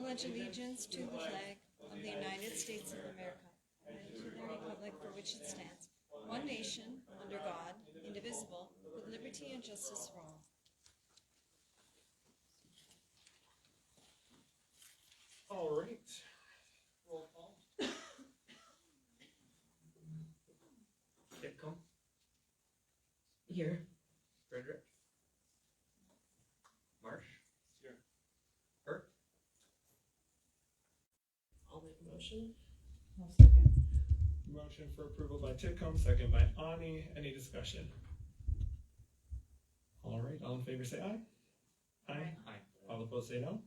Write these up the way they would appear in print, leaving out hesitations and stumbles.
pledge allegiance to the flag of the United States of America and to the republic for which it stands, one nation, under God, indivisible, with liberty and justice for all. All right. Roll call. Ditcom. Here. Frederick. Marsh. Here. Hurt. I'll make a motion. I'll second. Motion for approval by Titcomb, second by Ani. Any discussion? All right. All in favor say aye. Aye. Aye. All opposed say no.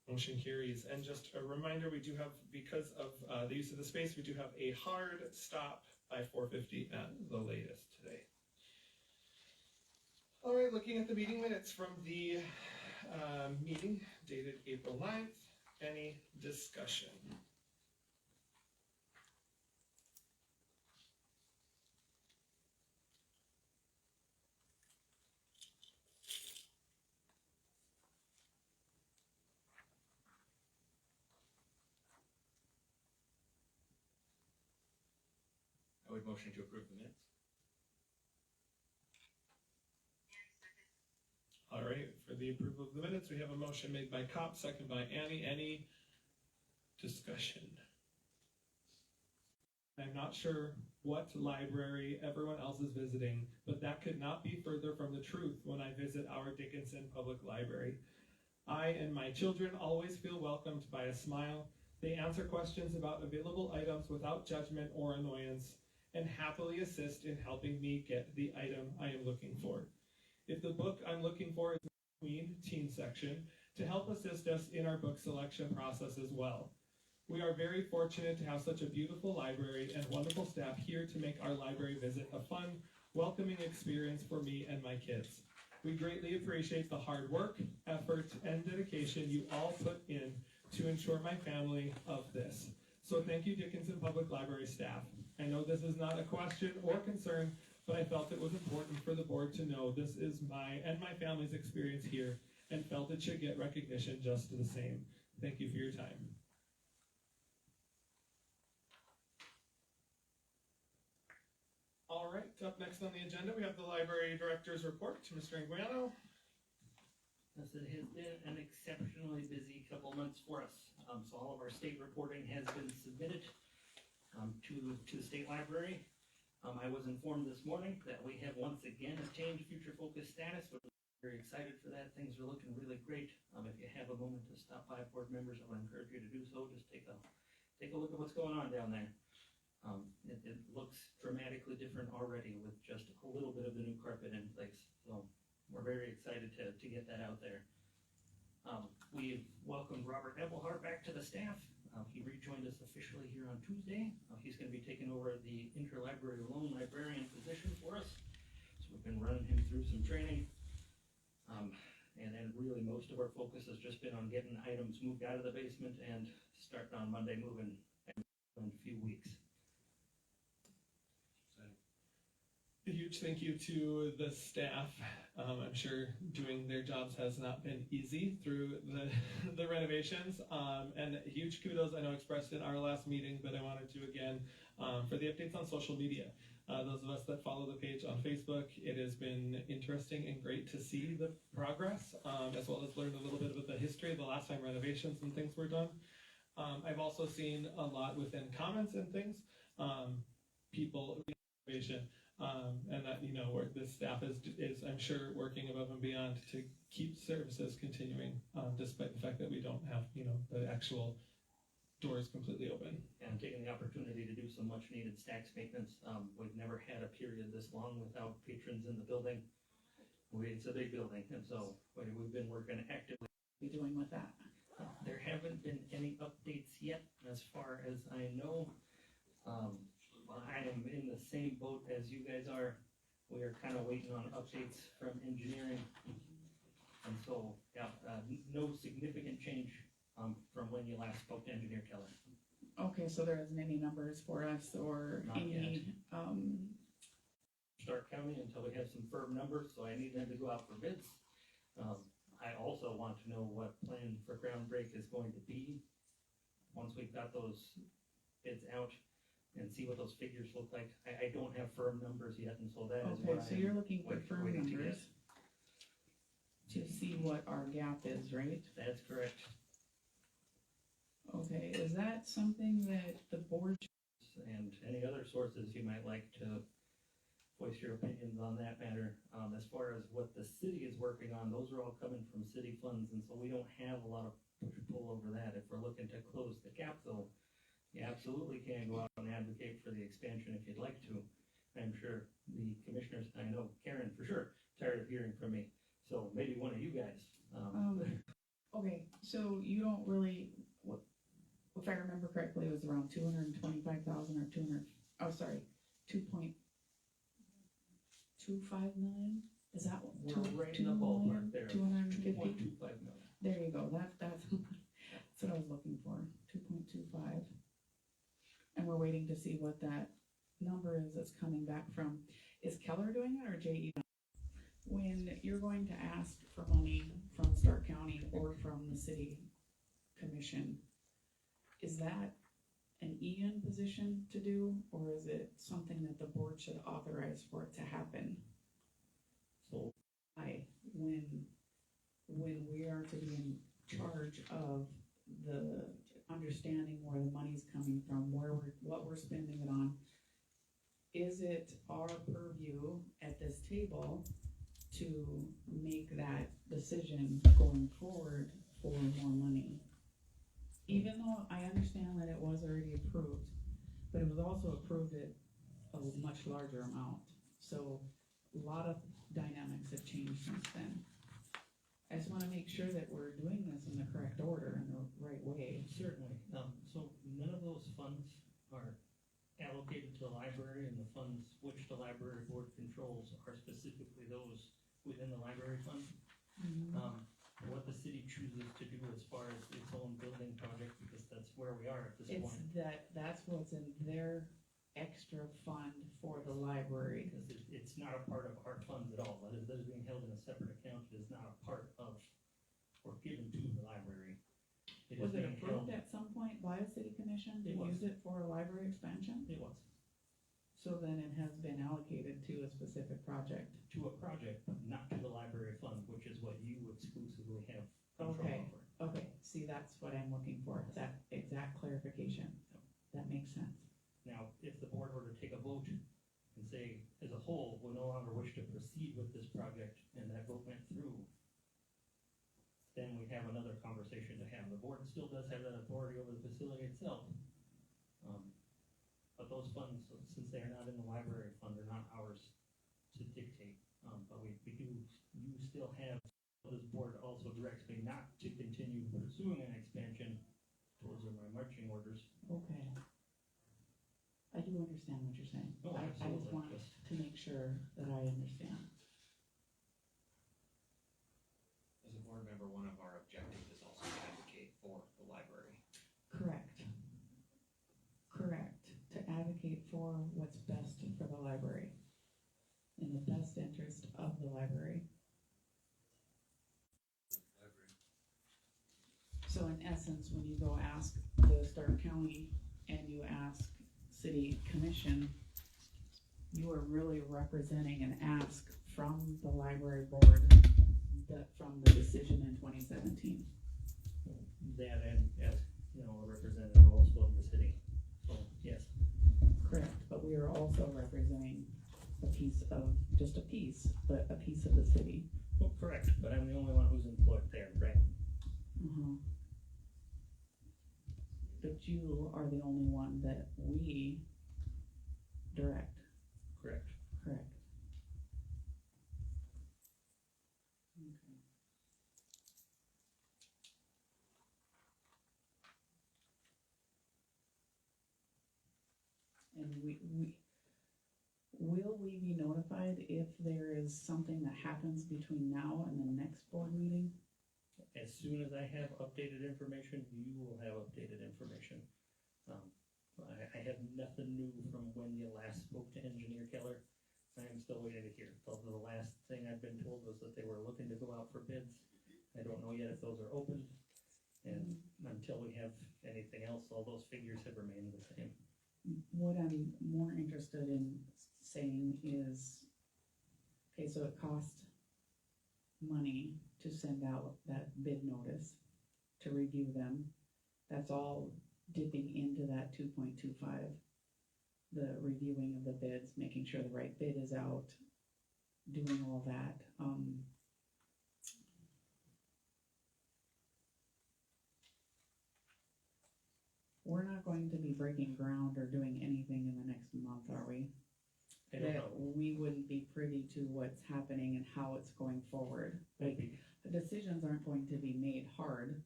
Motion carries. And just a reminder, we do have, because of the use of the space, we do have a hard stop by 4:50 at the latest today. All right, looking at the meeting minutes from the meeting dated April 9th. Any discussion? I would motion to approve the minutes. All right, for the approval of the minutes, we have a motion made by Kopp, second by Ani. Any discussion? I'm not sure what library everyone else is visiting, but that could not be further from the truth when I visit our Dickinson Public Library. I and my children always feel welcomed by a smile. They answer questions about available items without judgment or annoyance, and happily assist in helping me get the item I am looking for. If the book I'm looking for is in the Queen teen section, to help assist us in our book selection process as well. We are very fortunate to have such a beautiful library and wonderful staff here to make our library visit a fun, welcoming experience for me and my kids. We greatly appreciate the hard work, effort, and dedication you all put in to ensure my family of this. So thank you, Dickinson Public Library staff. I know this is not a question or concern, but I felt it was important for the board to know this is my and my family's experience here, and felt it should get recognition just the same. Thank you for your time. All right, up next on the agenda, we have the library director's report to Mr. Anguiano. Yes, it has been an exceptionally busy couple months for us. So all of our state reporting has been submitted to the state library. I was informed this morning that we have once again obtained future focus status, which I'm very excited for that. Things are looking really great. If you have a moment to stop by, board members, I would encourage you to do so. Just take a look at what's going on down there. It looks dramatically different already with just a little bit of the new carpet in place. So we're very excited to get that out there. We've welcomed Robert Ebelhart back to the staff. He rejoined us officially here on Tuesday. He's going to be taking over the interlibrary loan librarian position for us. So we've been running him through some training. And then really most of our focus has just been on getting items moved out of the basement and starting on Monday moving in a few weeks. A huge thank you to the staff. I'm sure doing their jobs has not been easy through the renovations. And huge kudos, I know expressed in our last meeting, but I wanted to again, for the updates on social media. Those of us that follow the page on Facebook, it has been interesting and great to see the progress, as well as learn a little bit about the history of the last time renovations and things were done. I've also seen a lot within comments and things, people, renovation. And that, you know, where the staff is, I'm sure, working above and beyond to keep services continuing, despite the fact that we don't have, you know, the actual doors completely open. And taking the opportunity to do some much needed stacks maintenance. We've never had a period this long without patrons in the building. It's a big building, and so we've been working actively. What are you doing with that? There haven't been any updates yet, as far as I know. I am in the same boat as you guys are. We are kind of waiting on updates from engineering. And so, yeah, no significant change from when you last spoke to Engineer Keller. Okay, so there isn't any numbers for us or Not any, Stark County until we have some firm numbers, so I need them to go out for bids. I also want to know what plan for ground break is going to be. Once we've got those bids out and see what those figures look like. I don't have firm numbers yet, and so that is Okay, what so I'm you're looking for firm waiting to numbers get. to see what our gap is, right? That's correct. Okay, is that something that the board, And any other sources you might like to voice your opinions on that matter. As far as what the city is working on, those are all coming from city funds, and so we don't have a lot of push-pull over that. If we're looking to close the gap though, you absolutely can go out and advocate for the expansion if you'd like to. I'm sure the commissioners, I know Karen for sure, tired of hearing from me, so maybe one of you guys. okay, so you don't really, what, if I remember correctly, it was around 225,000 or 2.25 million? Is that what? We're right in the ballpark there. 250? 2.25 million. There you go, that's what I was looking for, 2.25. And we're waiting to see what that number is that's coming back from, is Keller doing it or JE? When you're going to ask for money from Stark County or from the city commission, is that an Ian position to do, or is it something that the board should authorize for it to happen? So When we are to be in charge of the understanding where the money's coming from, what we're spending it on, is it our purview at this table to make that decision going forward for more money? Even though I understand that it was already approved, but it was also approved at a much larger amount. So a lot of dynamics have changed since then. I just wanna make sure that we're doing this in the correct order, in the right way. certainly, so none of those funds are allocated to the library, and the funds which the library board controls are specifically those within the library fund. What the city chooses to do as far as its own building project, because that's where we are at this It's point. that's what's in their extra fund for the library. Because it's not a part of our funds at all, that is being held in a separate account, it is not a part of, or given to the library. It is Was it being approved held, at some point by the city commission to It was. use it for a library expansion? it was, So then it has been allocated to a specific project. to a project, but not to the library fund, which is what you exclusively have control Okay. over. Okay, see, that's what I'm looking for, that exact clarification. That makes sense. Now, if the board were to take a vote and say, as a whole, we no longer wish to proceed with this project, and that vote went through, then we have another conversation to have. The board still does have that authority over the facility itself. But those funds, since they are not in the library fund, are not ours to dictate. But we do, you still have, this board also directs me not to continue pursuing an expansion. Those are my marching orders. Okay. I do understand what you're saying. Oh, I just absolutely, want yes. to make sure that I understand. As a board member, one of our objectives is also to advocate for the library. Correct. Correct. To advocate for what's best for the library, in the best interest of the library. So in essence, when you go ask the Stark County and you ask City Commission, you are really representing an ask from the library board from the decision in 2017. That and as, you know, a representative also of the city. So, yes, Correct, but we are also representing a piece of, just a piece, but a piece of the city. well, correct, but I'm the only one who's employed there, right? But you are the only one that we direct, Correct. correct? Okay. And will we be notified if there is something that happens between now and the next board meeting? As soon as I have updated information, you will have updated information. I have nothing new from when you last spoke to Engineer Keller. I am still waiting to hear. The last thing I've been told was that they were looking to go out for bids, I don't know yet if those are open. And until we have anything else, all those figures have remained the same. What I'm more interested in saying is, okay, so it cost money to send out that bid notice, to review them. That's all dipping into that 2.25, the reviewing of the bids, making sure the right bid is out, doing all that. We're not going to be breaking ground or doing anything in the next month, are we? I don't That know. we wouldn't be privy to what's happening and how it's going forward. Maybe. The decisions aren't going to be made hard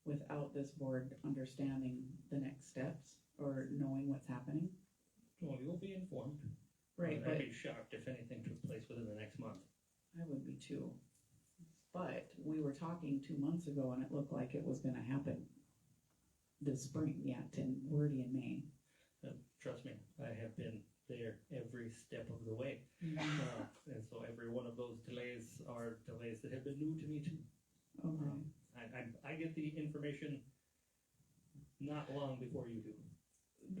without this board understanding the next steps or knowing what's happening. Well, you'll be informed. Right, I'd but be shocked if anything took place within the next month. I would be too. But we were talking 2 months ago and it looked like it was gonna happen this spring, we're already in May. Trust me, I have been there every step of the way. And so every one of those delays are delays that have been new to me too. Okay. I get the information not long before you do.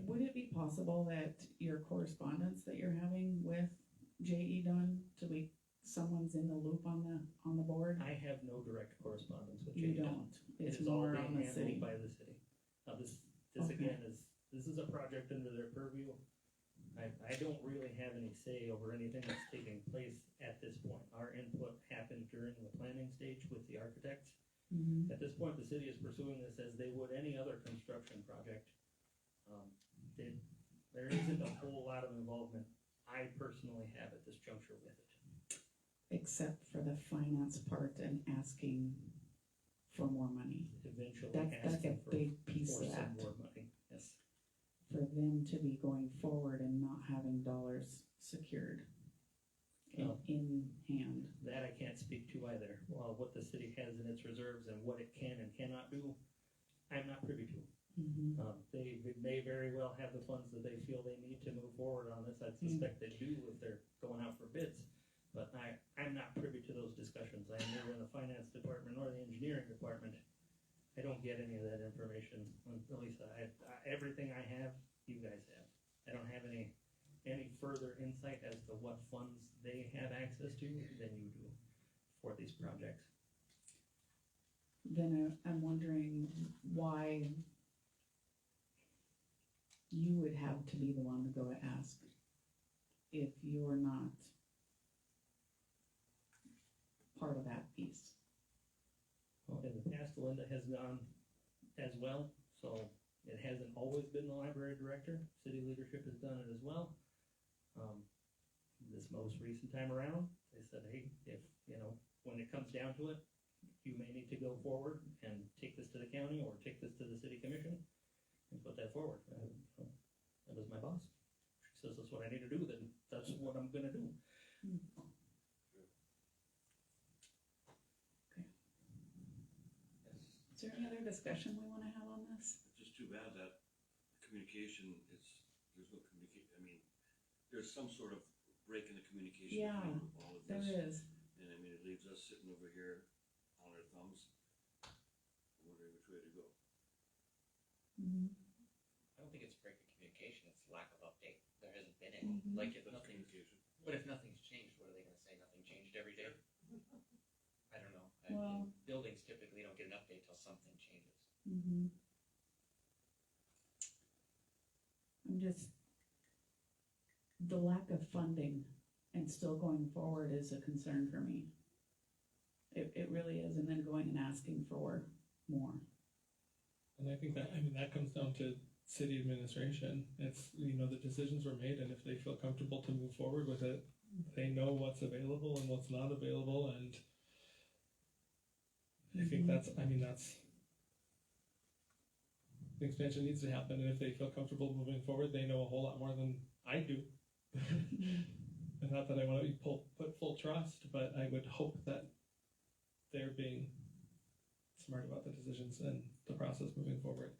Would it be possible that your correspondence that you're having with J.E. Dunn, someone's in the loop on the board? I have no direct correspondence with You J.E. Dunn. don't, It it's is all more being on the handled city. by the city. Now this Okay. again this is a project under their purview. I don't really have any say over anything that's taking place at this point. Our input happened during the planning stage with the architects. Mhm. At this point, the city is pursuing this as they would any other construction project. There isn't a whole lot of involvement I personally have at this juncture with it. Except for the finance part and asking for more money. Eventually That's a asking for big piece of some that, more money, yes. for them to be going forward and not having dollars secured No. in hand. That I can't speak to either. Well, what the city has in its reserves and what it can and cannot do, I'm not privy to. Mhm. They may very well have the funds that they feel they need to move forward on this. I'd suspect they do if they're going out for bids. But I'm not privy to those discussions. I'm neither in the finance department nor the engineering department. I don't get any of that information. Lisa, everything I have, you guys have. I don't have any further insight as to what funds they have access to than you do for these projects. Then I'm wondering why you would have to be the one to go ask if you're not part of that piece. Well, in the past, Linda has gone as well, so it hasn't always been the library director. City leadership has done it as well. This most recent time around, they said, hey, if, when it comes down to it, you may need to go forward and take this to the county or take this to the city commission and put that forward. That was my boss. She says, that's what I need to do, then that's what I'm gonna do. Is there any other discussion we wanna have on this? It's just too bad that communication there's no communication, there's some sort of break in the communication Yeah, between all of There this. is. And it leaves us sitting over here on our thumbs, wondering which way to go. Mhm. I don't think it's break in communication, it's lack of update. There hasn't been any. Mhm. Like if That's nothing, communication. what if nothing's changed? What are they gonna say? Nothing changed every day? I don't know. Well- Buildings typically don't get an update till something changes. Mhm. The lack of funding and still going forward is a concern for me. It really is, and then going and asking for more. And I think that comes down to city administration. It's, the decisions were made, and if they feel comfortable to move forward with it, they know what's available and what's not available, and I think that's the expansion needs to happen, and if they feel comfortable moving forward, they know a whole lot more than I do. And not that I want to put full trust, but I would hope that they're being smart about the decisions and the process moving forward.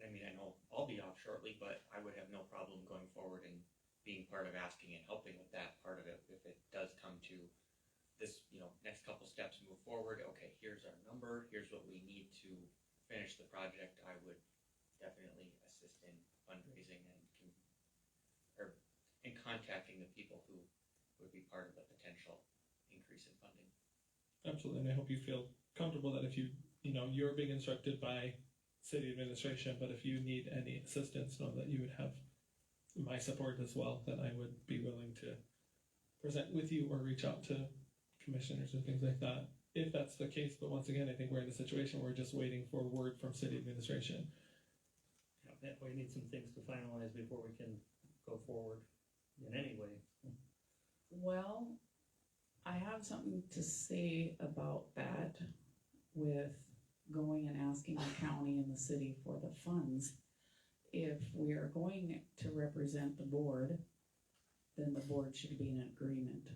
And I know I'll be off shortly, but I would have no problem going forward and being part of asking and helping with that part of it if it does forward, okay, here's our number, here's what we need to finish the project, I would definitely assist in fundraising and in contacting the people who would be part of the potential increase in funding. Absolutely, and I hope you feel comfortable that if you're being instructed by city administration, but if you need any assistance, know that you would have my support as well, that I would be willing to present with you or reach out to commissioners and things like that, if that's the case. But once again, I think we're in a situation where we're just waiting for word from city administration. Yeah, we need some things to finalize before we can go forward in any way. Well, I have something to say about that with going and asking the county and the city for the funds. If we are going to represent the board, then the board should be in agreement.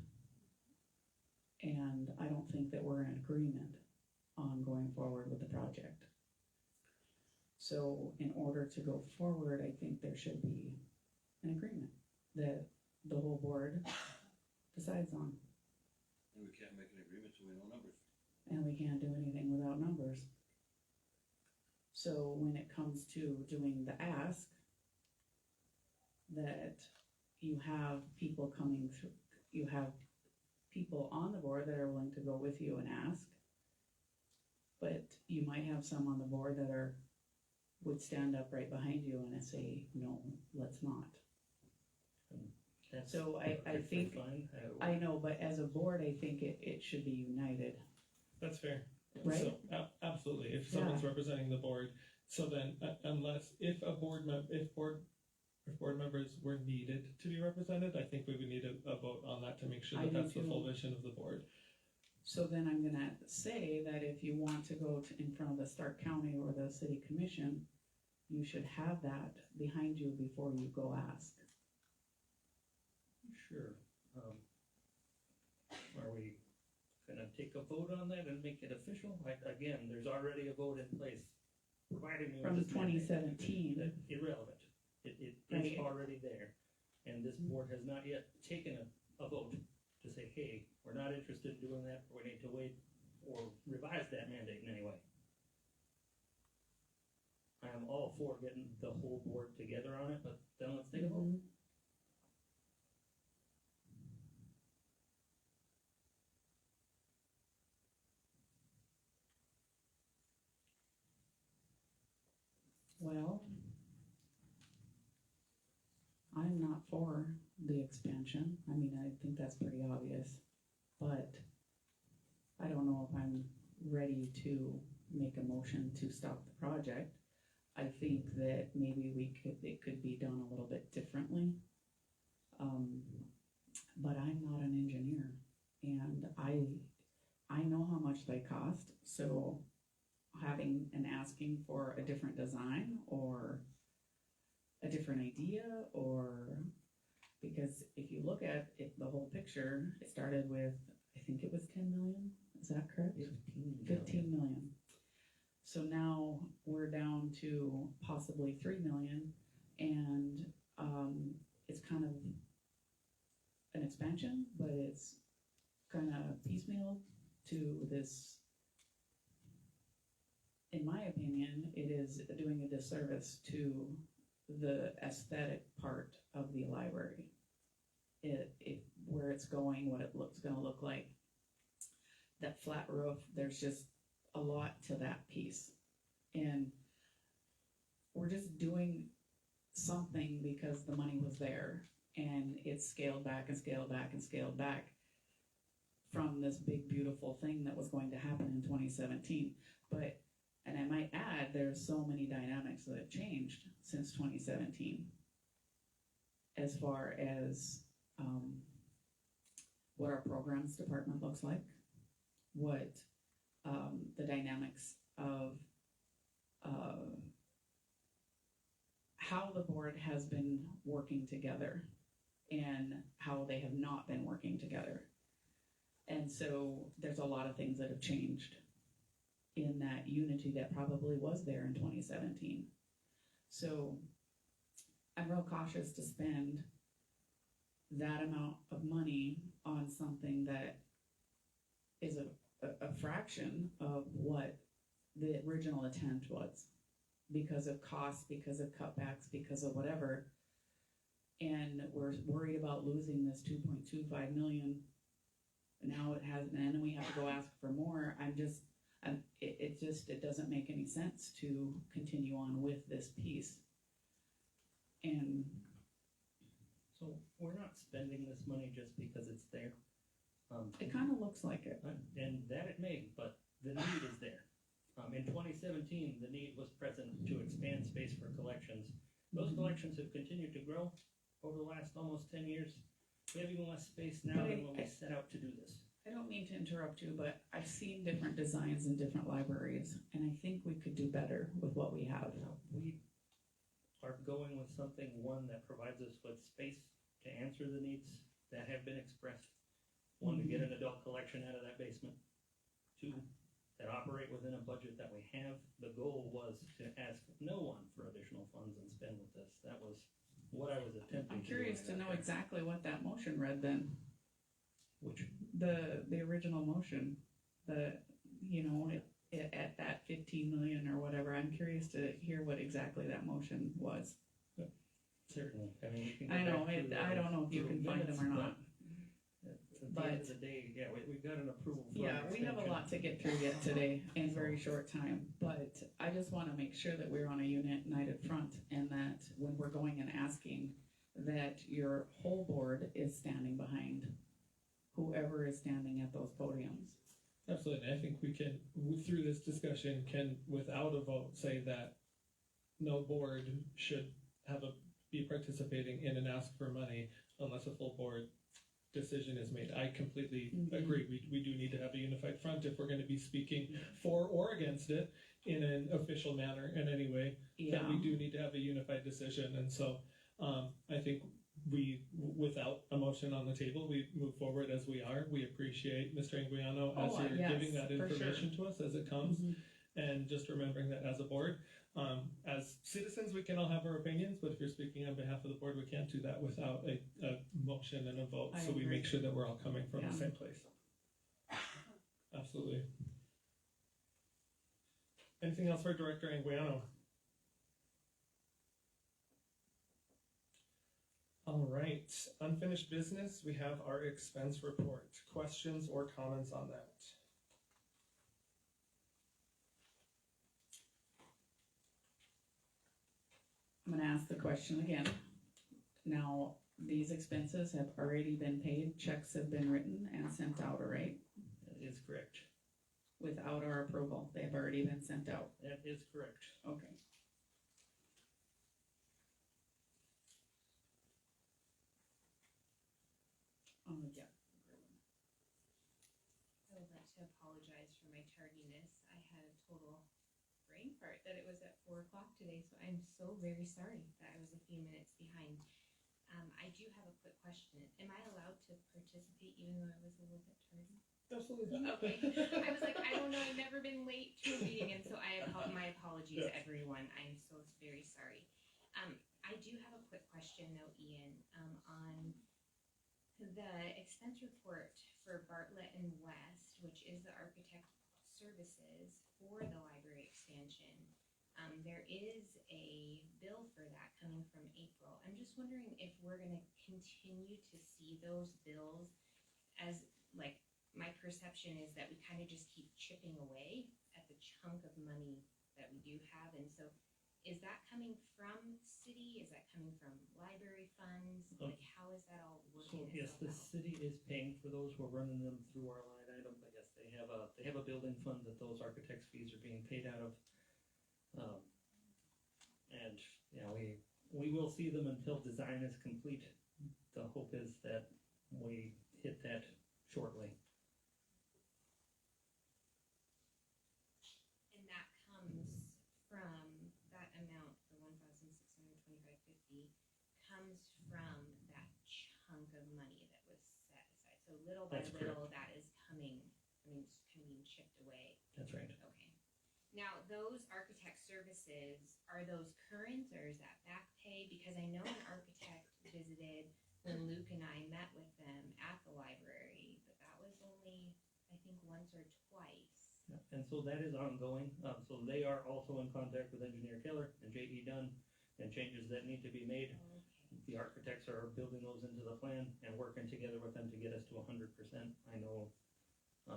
And I don't think that we're in agreement on going forward with the project. So in order to go forward, I think there should be an agreement that the whole board decides on. And we can't make an agreement till we know numbers. And we can't do anything without numbers. So when it comes to doing the ask, that you have people coming through, you have people on the board that are willing to go with you and ask, but you might have some on the board that would stand up right behind you and say, no, let's not. That's So I perfectly think, fine. I know, but as a board, I think it should be united, That's fair. right? So, absolutely, if someone's representing the board, so then, if board members were needed to be represented, I think we would need a vote on that to make sure I that do that's the too. full vision of the board. So then I'm gonna say that if you want to go in front of the Stark County or the city commission, you should have that behind you before you go ask. Sure. Are we gonna take a vote on that and make it official? Again, there's already a vote in place, providing me From with this mandate. 2017. That's irrelevant. It Right. is already there. And this board has not yet taken a vote to say, hey, we're not interested in doing that, or we need to wait or revise that mandate in any way. I am all for getting the whole board together on it, but then let's take a vote. Mhm. Well, I'm not for the expansion. I mean, I think that's pretty obvious, but I don't know if I'm ready to make a motion to stop the project. I think that maybe it could be done a little bit differently. But I'm not an engineer, and I know how much they cost, so having and asking for a different design or a different idea, or because if you look at it, the whole picture, it started with, I think it was 10 million, is that correct? 15 million. So now we're down to possibly 3 million, and it's kind of an expansion, but it's kind of piecemeal to this. In my opinion, it is doing a disservice to the aesthetic part of the library. Where it's going, what it gonna look like. That flat roof, there's just a lot to that piece. And we're just doing something because the money was there, and it's scaled back and scaled back and scaled back from this big beautiful thing that was going to happen in 2017. But, and I might add, there's so many dynamics that have changed since 2017 as far as what our programs department looks like, what the dynamics of how the board has been working together and how they have not been working together. And so there's a lot of things that have changed in that unity that probably was there in 2017. So I'm real cautious to spend that amount of money on something that is a fraction of what the original intent was, because of costs, because of cutbacks, because of whatever. And we're worried about losing this 2.25 million. Now it has, and then we have to go ask for more. It doesn't make any sense to continue on with this piece. And So we're not spending this money just because it's there. it kind of looks like it. And that it may, but the need is there. In 2017, the need was present to expand space for collections. Those collections have continued to grow over the last almost 10 years. We have even less space now than when we set out to do this. I don't mean to interrupt you, but I've seen different designs in different libraries, and I think we could do better with what we have. We are going with something, one, that provides us with space to answer the needs that have been expressed. One, to get an adult collection out of that basement. Two, that operate within a budget that we have. The goal was to ask no one for additional funds and spend with this. That was what I was attempting I'm to do. curious to know exactly what that motion read then. Which, The original motion, at that 15 million or whatever. I'm curious to hear what exactly that motion was. certainly, I mean, we can go I know, back through I don't know if you through can find them or minutes, not. but at the end of the day, yeah, we've got an approval for Yeah, an we have a extension. lot to get through yet today in a very short time, but I just wanna make sure that we're on a united front, and that when we're going and asking, that your whole board is standing behind whoever is standing at those podiums. Absolutely, and I think we can, through this discussion, can, without a vote, say that no board should be participating in and ask for money unless a full board decision is made. I completely agree. We do need to have a unified front if we're gonna be speaking for or against it in an official manner in any way. Then we do need to have a unified decision, and so, I think without a motion on the table, we move forward as we are. We appreciate Mr. Anguiano as Oh, you're yes, giving that for sure. information to us as it comes. Mhm. And just remembering that as a board, as citizens, we can all have our opinions, but if you're speaking on behalf of the board, we can't do that without a motion and a vote, I so we agree. make sure that we're all coming from Yeah. the same place. Absolutely. Anything else for Director Anguiano? All right, unfinished business, we have our expense report. Questions or comments on that? I'm gonna ask the question again. Now, these expenses have already been paid, checks have been written and sent out, all right? That is correct. Without our approval, they've already been sent out, That is correct. okay. Yeah. I would like to apologize for my tardiness. I had a total brain fart that it was at 4 o'clock today, so I'm so very sorry that I was a few minutes behind. I do have a quick question. Am I allowed to participate even though I was a little bit tardy? Absolutely. Okay. I was like, I don't know, I've never been late to a meeting, and so my apologies, Yes. everyone. I'm so very sorry. I do have a quick question though, Ian, on the expense report for Bartlett and West, which is the architect services for the library expansion. There is a bill for that coming from April. I'm just wondering if we're gonna continue to see those bills as, like, my perception is that we kind of just keep chipping away at the chunk of money that we do have, and so is that coming from city? Is that coming from library funds? Like, how is that all So working yes, the itself out? city is paying for those. We're running them through our line item, but yes, they have a building fund that those architects' fees are being paid out of. And, yeah, we will see them until design is complete. The hope is that we hit that shortly. And that comes from, that amount, the $1,625.50, comes from that chunk of money that was set aside. So little by That's little, that is coming, I mean, it's kind of being chipped away. That's right. Okay. Now, those architect services, are those current or is that back pay? Because I know an architect visited when Luke and I met with them at the library, but that was only, I think, think once or twice. Yeah, and so that is ongoing. So they are also in contact with Engineer Keller and J.E. Dunn, and changes that need to be made. Okay. The architects are building those into the plan and working together with them to get us to 100%. I know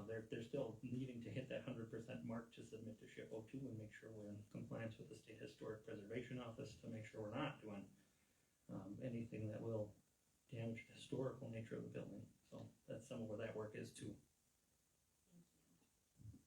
they're still needing to hit that 100% mark to submit to SHPO2 and make sure we're in compliance with the State Historic Preservation Office to make sure we're not doing anything that will damage the historical nature of the building. So that's some of where that work is too. Thank you.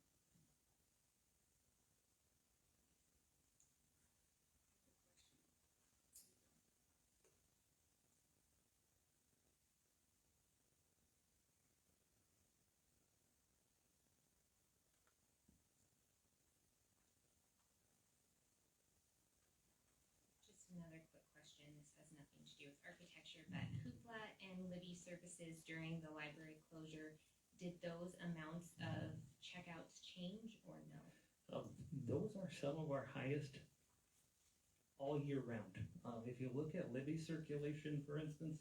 Just another quick question. This has nothing to do with architecture, but Hoopla and Libby services during the library closure, did those amounts of checkouts change or no? Those are some of our highest all year round. If you look at Libby circulation, for instance,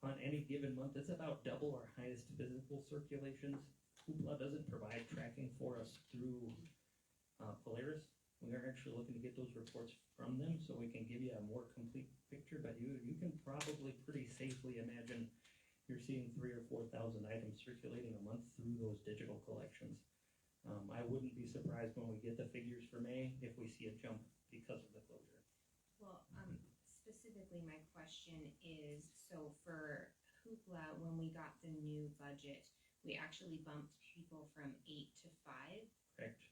on any given month, it's about double our highest physical circulations. Hoopla doesn't provide tracking for us through Polaris. We are actually looking to get those reports from them so we can give you a more complete picture, but you can probably pretty safely imagine you're seeing 3,000 or 4,000 items circulating a month through those digital collections. I wouldn't be surprised when we get the figures for May if we see a jump because of the closure. Well, specifically my question is, so for Hoopla, when we got the new budget, we actually bumped people from 8 to 5. Correct.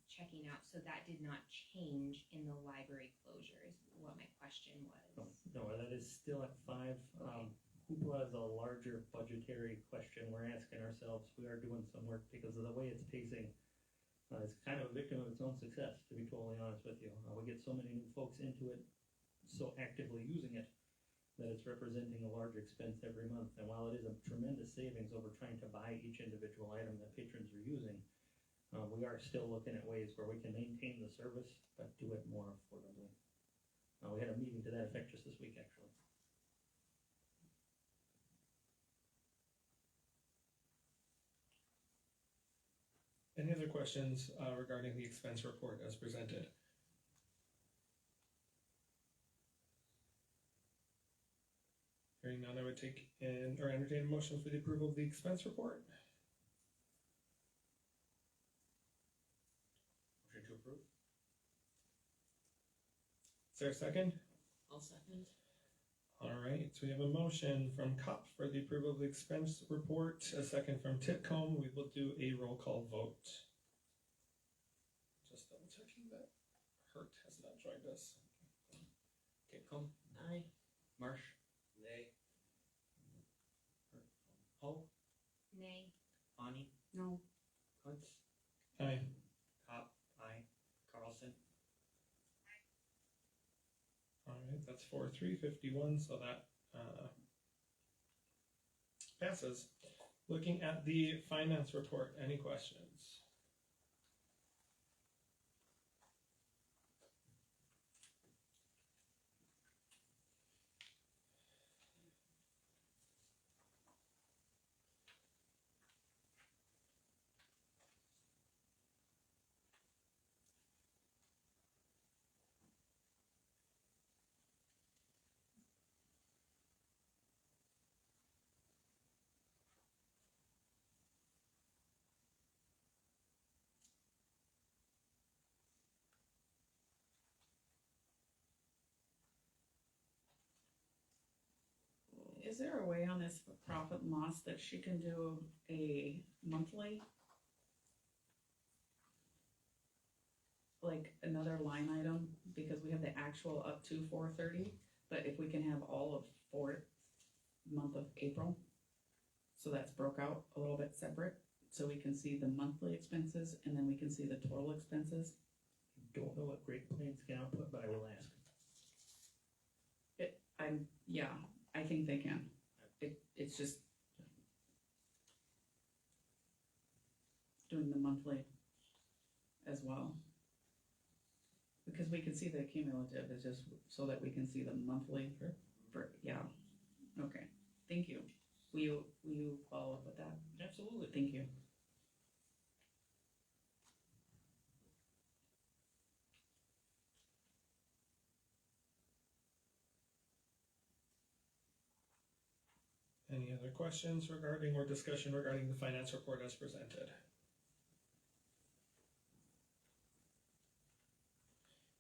Checking out, so that did not change in the library closure is what my question was. No, that is still at 5. Hoopla is a larger budgetary question we're asking ourselves. We are doing some work because of the way it's pacing. It's kind of a victim of its own success, to be totally honest with you. We get so many new folks into it, so actively using it, that it's representing a large expense every month. And while it is a tremendous savings over trying to buy each individual item that patrons are using, we are still looking at ways where we can maintain the service, but do it more affordably. We had a meeting to that effect just this week, actually. Any other questions regarding the expense report as presented? Hearing none, I would take in or entertain a motion for the approval of the expense report. Motion to approve? Is there a second? I'll second. All right, so we have a motion from CUP for the approval of the expense report, a second from Titcomb. We will do a roll call vote. Just double checking that Hurt has not joined us. Titcomb? Aye. Marsh? Nay. Ho? Nay. Ani? No. Kuntz? Aye. Cop? Aye. Carlson? All right, that's 4-3-51, so that passes. Looking at the finance report, any questions? Is there a way on this profit and loss that she can do a monthly? Like another line item, because we have the actual up to 430, but if we can have all of month of April, so that's broke out a little bit separate, so we can see the monthly expenses and then we can see the total expenses. Don't know what Great Plains can output, but I will ask. I think they can. It's just doing the monthly as well. Because we can see the cumulative, it's just so that we can see the monthly okay, thank you. Will you follow up with that? Absolutely. Thank you. Any other questions regarding or discussion regarding the finance report as presented?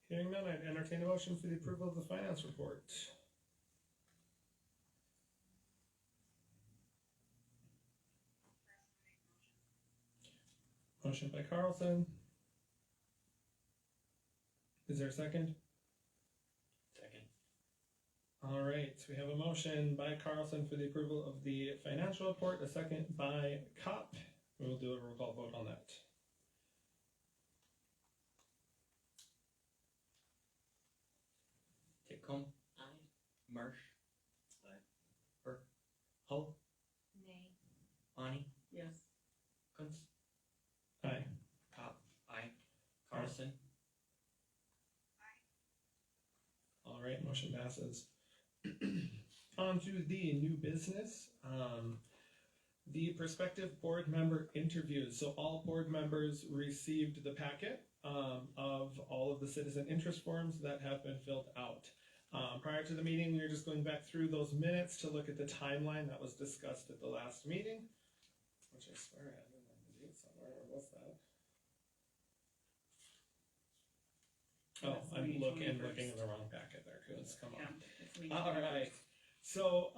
Hearing none, I'd entertain a motion for the approval of the finance report. Motion by Carlson. Is there a second? Second. All right, we have a motion by Carlson for the approval of the financial report, a second by Kopp. We will do a roll call vote on that. Titcomb. Aye. Marsh. Aye. Burke. Hull. Nay. Bonnie. Yes. Kuntz. Aye. Kopp. Aye. Carlson. All right, motion passes. On to the new business. The prospective board member interviews. So all board members received the packet of all of the citizen interest forms that have been filled out. Prior to the meeting, we were just going back through those minutes to look at the timeline that was discussed at the last meeting, which I swear I had in my date somewhere. Where was that? Oh, That's I'm May looking 21st. in the wrong packet there, because come on. Yeah, it's May All 21st. right. So,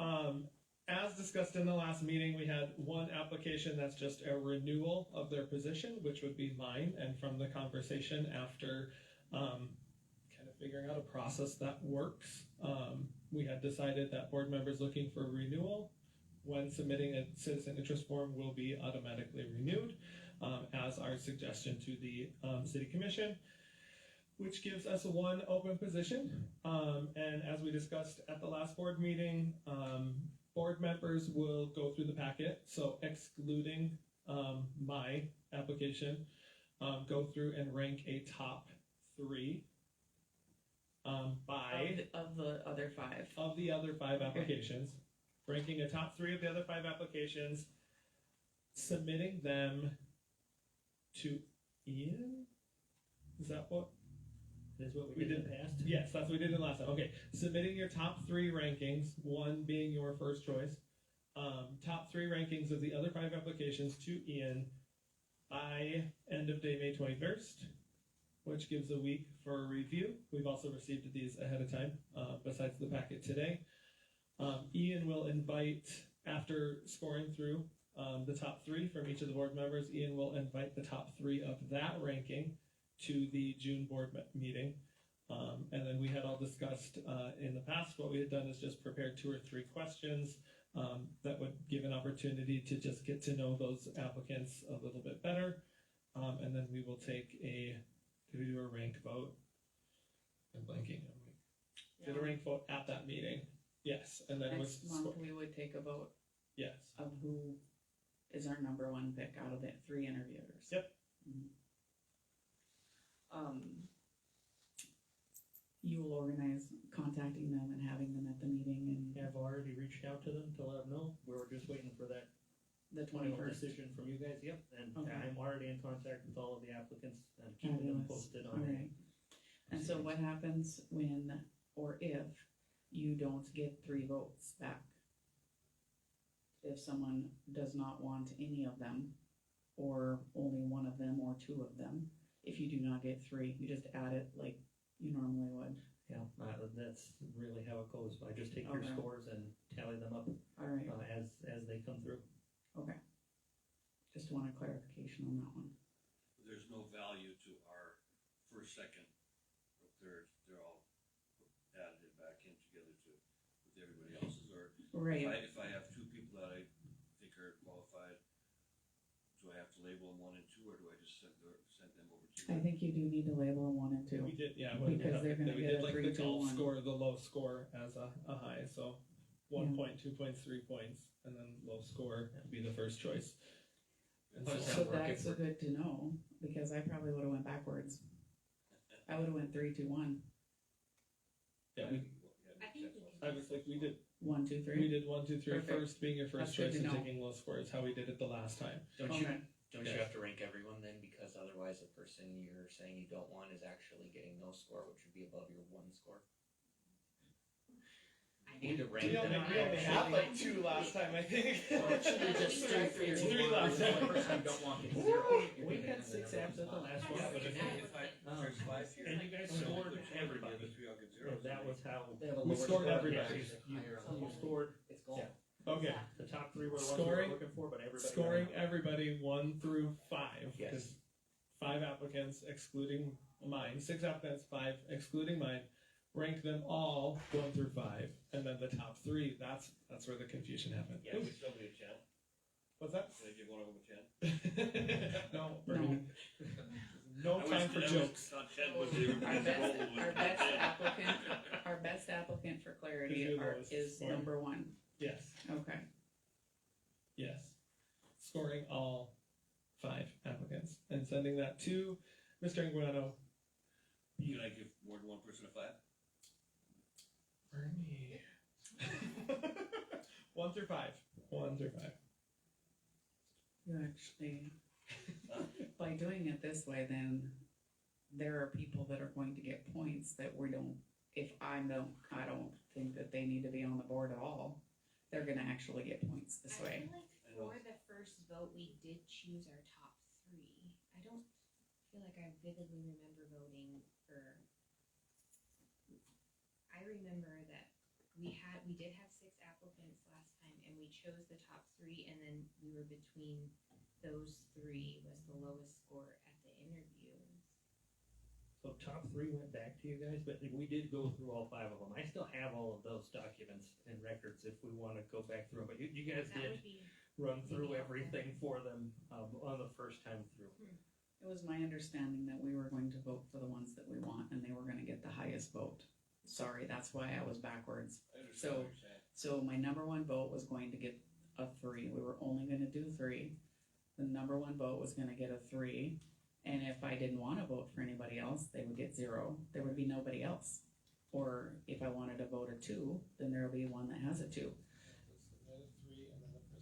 as discussed in the last meeting, we had one application that's just a renewal of their position, which would be mine. And from the conversation after kind of figuring out a process that works, we had decided that board members looking for renewal, when submitting a citizen interest form, will be automatically renewed, as our suggestion to the city commission, which gives us one open position. And as we discussed at the last board meeting, board members will go through the packet, so excluding my application, go through and rank a top 3 by Of the other 5. of the other 5 applications, ranking a top 3 of the other 5 applications, submitting them to Ian. Is that what? Is what We we did in did- the past? Yes, that's what we did in the last time. Okay, submitting your top 3 rankings, 1 being your first choice. Top 3 rankings of the other 5 applications to Ian by end of day May 21st, which gives a week for review. We've also received these ahead of time, besides the packet today. Ian will invite, after scoring through the top 3 from each of the board members, Ian will invite the top 3 of that ranking to the June board meeting. And then we had all discussed in the past, what we had done is just prepared 2 or 3 questions that would give an opportunity to just get to know those applicants a little bit better. And then we will take do we do a rank vote? I'm blanking. Did a rank vote at that meeting? Yes, and then Next month, we would take a vote yes. of who is our number 1 pick out of the 3 interviewers. Yep. You will organize contacting them and having them at the meeting and Yeah, I've already reached out to them to let them know. We were just waiting for that the final 21st. decision from you guys. Yep, and Okay. I'm already in contact with all of the applicants and keeping them Fabulous. posted All on it. right. And so what happens when or if you don't get 3 votes back? If someone does not want any of them, or only one of them or 2 of them, if you do not get 3, you just add it like you normally would. Yeah, that's really how it goes. I just take your Okay. scores and tally them up All right, as they come through. okay. Just want a clarification on that one. There's no value to our first, second, or third, they're all added back in together with everybody else's, or Right. if I have 2 people that I think are qualified, do I have to label them 1 and 2, or do I just send them over to you? I think you do need to label them 1 and 2. We did, yeah. Because they're gonna we get did a like 3, the 2, golf 1. score, the low score as a high. So 1 point, 2 points, 3 points, and then low score would be the first choice. And How does so, that So work that's if good to know, because I probably would've went backwards. I would've went 3, 2, 1. yeah, I think we can. I was like, we did 1, 2, We 3. did 1, 2, 3 Perfect. first being your first That's good choice to and know. taking low scores, how we did it the last time. Don't you Okay. don't Yes. you have to rank everyone then, because otherwise the person you're saying you don't want is actually getting no score, which would be above your 1 score. We need to rank We them. only had like 2 last time, I think. Actually, just Three. three. Three last The only time. person you don't want is zero. We had 6 apps at the last one. Yeah, but if there's 5 here. And you guys scored everybody. The other 3 I'll get So 0. that was how. They have a We lower scored score. everybody. You scored, It's gold. Okay, the top 3 were the ones we were Scoring- looking for, but everybody. scoring everybody 1 through 5. Yes. 'Cause 5 applicants excluding mine, 6 applicants, 5 excluding mine. Rank them all 1 through 5, and then the top 3. That's where the confusion happened. Yeah, give somebody a chance. What's that? Can I give one of them a chance? No, Bernie. No I time was- for I was jokes. on 10 was the- Our best applicant for clarity Is your lowest is score. number 1. Yes, Okay. yes. Scoring all 5 applicants and sending that to Mr. Inguano. Can I give more than one person a 5? Bernie. 1 through 5. 1 through 5. You actually, by doing it this way, then there are people that are going to get points that we don't, if I don't think that they need to be on the board at all. They're gonna actually get points this I way. feel like for the first vote, we did choose our top 3. I don't feel like I vividly remember voting for. I remember that we did have 6 applicants last time, and we chose the top 3, and then we were between those 3 was the lowest score at the interviews. So top 3 went back to you guys, but we did go through all 5 of them. I still have all of those documents and records if we wanna go back through, but you guys That did would be, run through everything for them, on the first time through. It was my understanding that we were going to vote for the ones that we want and they were gonna get the highest vote. Sorry, that's why I was backwards. I understand what you're saying. So my number 1 vote was going to get a 3. We were only gonna do 3. The number 1 vote was gonna get a 3. And if I didn't wanna vote for anybody else, they would get 0. There would be nobody else. Or if I wanted to vote a 2, then there'll be one that has a 2.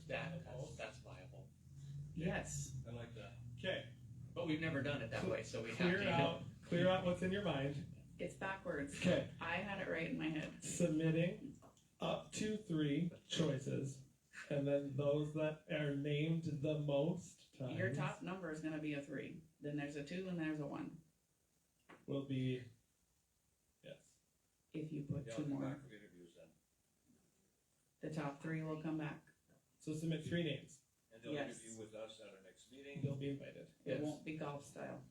That's viable. Yes. I like that. Okay, But we've never done it that way, so we have clear out what's in your mind. It's backwards. Okay, I had it right in my head. submitting up to 3 choices, and then those that are named the most times Your top number is gonna be a 3. Then there's a 2 and there's a 1. will be, yes. If you put Yeah, 2 I'll come more, back for interviews then. the top 3 will come back. So submit 3 names. And they'll Yes. interview with us at our next meeting. You'll be invited. It Yes. won't be golf style.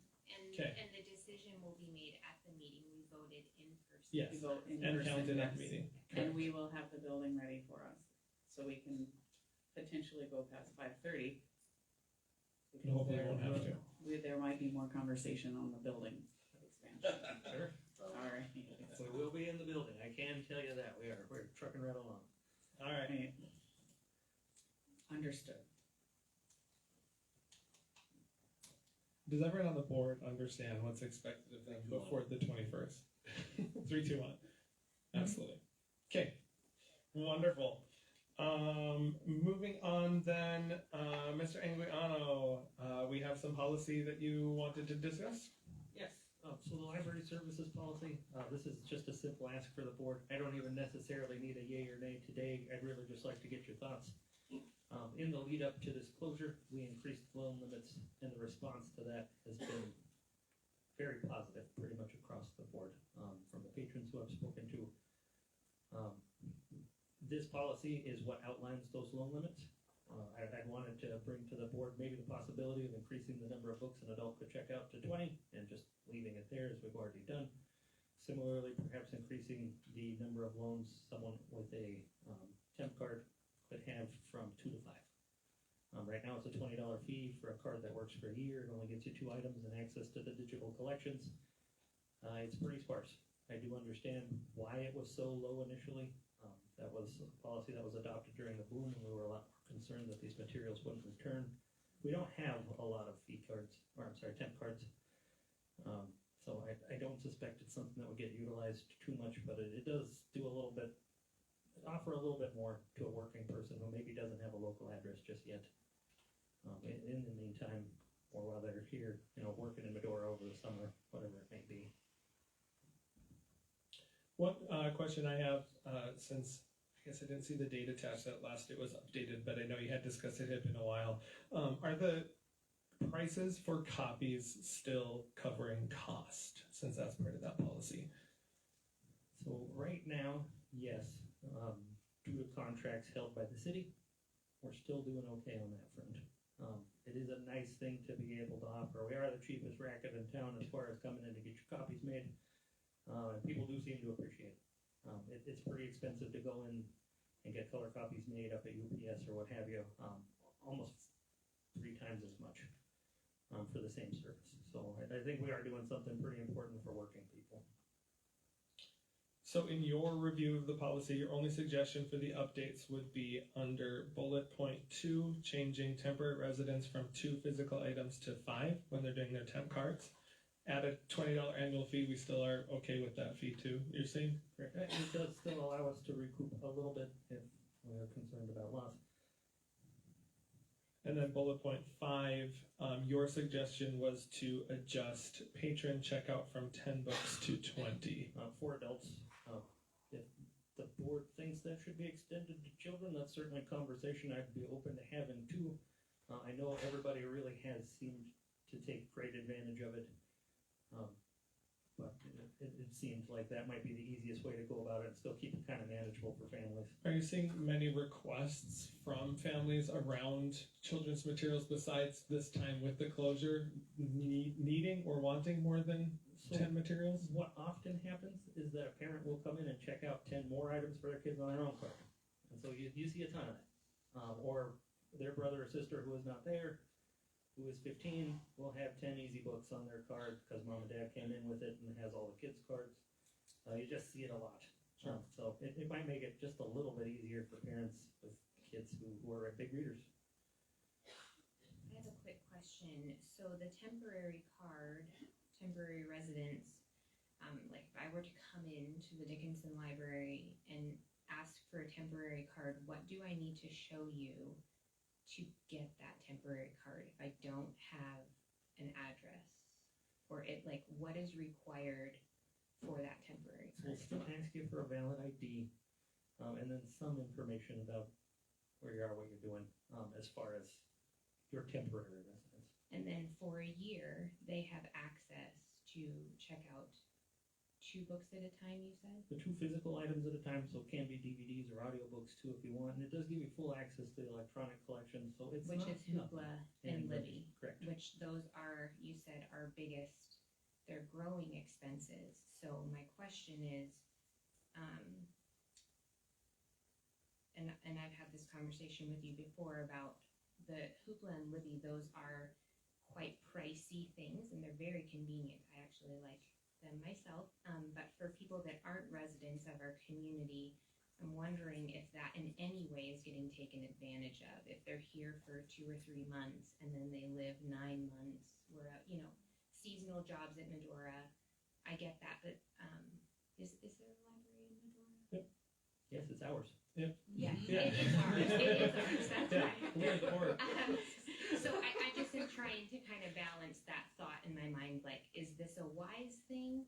Okay. and the decision will be made at the meeting. We voted in person. Yes. We vote in And person, counted at yes. the meeting. And we will have the building ready for us, so we can potentially go past 5:30. But hopefully we won't have to. There might be more conversation on the building expansion. Sure. Alright. We will be in the building, I can tell you that, we're trucking right along. Alright, Right. Understood. does everyone on the board understand what's expected of them before the 21st? 3, 2, 1. Absolutely. Okay, wonderful. Moving on then, Mr. Anguiano, we have some policy that you wanted to discuss? Yes, so the library services policy, this is just a simple ask for the board. I don't even necessarily need a yay or nay today, I'd really just like to get your thoughts. In the lead up to this closure, we increased loan limits, and the response to that has been very positive, pretty much across the board, from the patrons who I've spoken to. This policy is what outlines those loan limits. I wanted to bring to the board maybe the possibility of increasing the number of books an adult could check out to 20 and just leaving it there as we've already done. Similarly, perhaps increasing the number of loans someone with a temp card could have from 2 to 5. Right now it's a $20 fee for a card that works for a year. It only gets you 2 items and access to the digital collections. It's pretty sparse. I do understand why it was so low initially. That was a policy that was adopted during the boom, and we were a lot more concerned that these materials wouldn't return. We don't have a lot of fee cards, or I'm sorry, temp cards. So I don't suspect it's something that would get utilized too much, but it does do a little bit, offer a little bit more to a working person who maybe doesn't have a local address just yet. In the meantime, or while they're here, working in Medora over the summer, whatever it may be. One question I have, since guess I didn't see the date attached that last it was updated, but I know you had discussed it had been a while. Are the prices for copies still covering cost, since that's part of that policy? So right now, yes, due to contracts held by the city, we're still doing okay on that front. It is a nice thing to be able to offer. We are the cheapest racket in town as far as coming in to get your copies made, and people do seem to appreciate it. It's pretty expensive to go in and get color copies made up at UPS or what have you, almost 3 times as much for the same service. So I think we are doing something pretty important for working people. So in your review of the policy, your only suggestion for the updates would be under bullet point 2, changing temporary residence from 2 physical items to 5 when they're doing their temp cards. At a $20 annual fee, we still are okay with that fee too, you're saying? Correct. It does still allow us to recoup a little bit if we are concerned about loss. And then bullet point 5, your suggestion was to adjust patron checkout from 10 books to 20. For adults, if the board thinks that should be extended to children, that's certainly a conversation I'd be open to having too. I know everybody really has seemed to take great advantage of it, but it seems like that might be the easiest way to go about it and still keep it kind of manageable for families. Are you seeing many requests from families around children's materials besides this time with the closure, needing or wanting more than 10 materials? What often happens is that a parent will come in and check out 10 more items for their kids on their own card. And so you see a ton of that. Or their brother or sister who is not there, who is 15, will have 10 easy books on their card because mom and dad came in with it and has all the kids' cards. You just see it a lot. Sure. So it might make it just a little bit easier for parents with kids who are big readers. I have a quick question. So the temporary card, temporary residence, like if I were to come into the Dickinson Library and ask for a temporary card, what do I need to show you to get that temporary card if I don't have an address? Or what is required for that temporary So we'll card? still ask you for a valid ID, and then some information about where you are, what you're doing, as far as your temporary residence. And then for a year, they have access to check out 2 books at a time, you said? The 2 physical items at a time, so it can be DVDs or audiobooks too if you want, and it does give you full access to the electronic collection, so it's Which not is Hoopla and Libby, Correct. which those are, you said, our biggest, they're growing expenses. So my question is, and I've had this conversation with you before about the Hoopla and Libby, those are quite pricey things and they're very convenient. I actually like them myself, but for people that aren't residents of our community, I'm wondering if that in any way is getting taken advantage of. If they're here for 2 or 3 months and then they live 9 months, we're out, seasonal jobs at Medora. I get that, but is there a library in Medora? Yes, it's ours. Yeah, Yeah. it is ours. It is ours. That's Yeah. right. So I just am trying to kind of balance that thought in my mind. Like, is this a wise thing?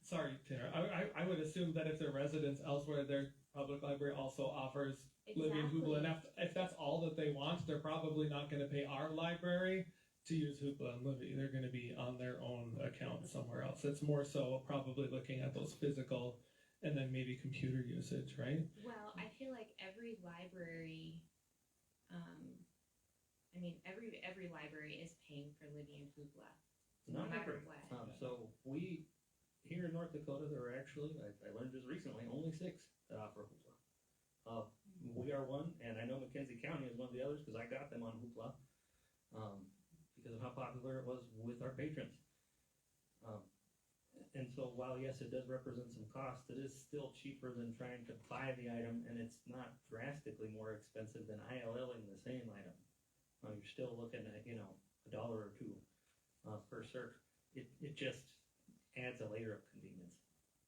Sorry, Tara. I would assume that if they're residents elsewhere, their public library also offers Libby and Hoopla. And if that's all that they want, they're probably not going to pay our library to use Hoopla and Libby. They're going to be on their own account somewhere else. It's more so probably looking at those physical and then maybe computer usage, right? Well, I feel like every library, every library is paying for Libby and Hoopla, no Not matter every. what. So we, here in North Dakota, there are actually, I learned just recently, only 6 that offer Hoopla. We are one, and I know McKenzie County is one of the others because I got them on Hoopla because of how popular it was with our patrons. And so while yes, it does represent some cost, it is still cheaper than trying to buy the item, and it's not drastically more expensive than ILLing the same item. You're still looking at, $1 or $2 per cert. It just adds a layer of convenience.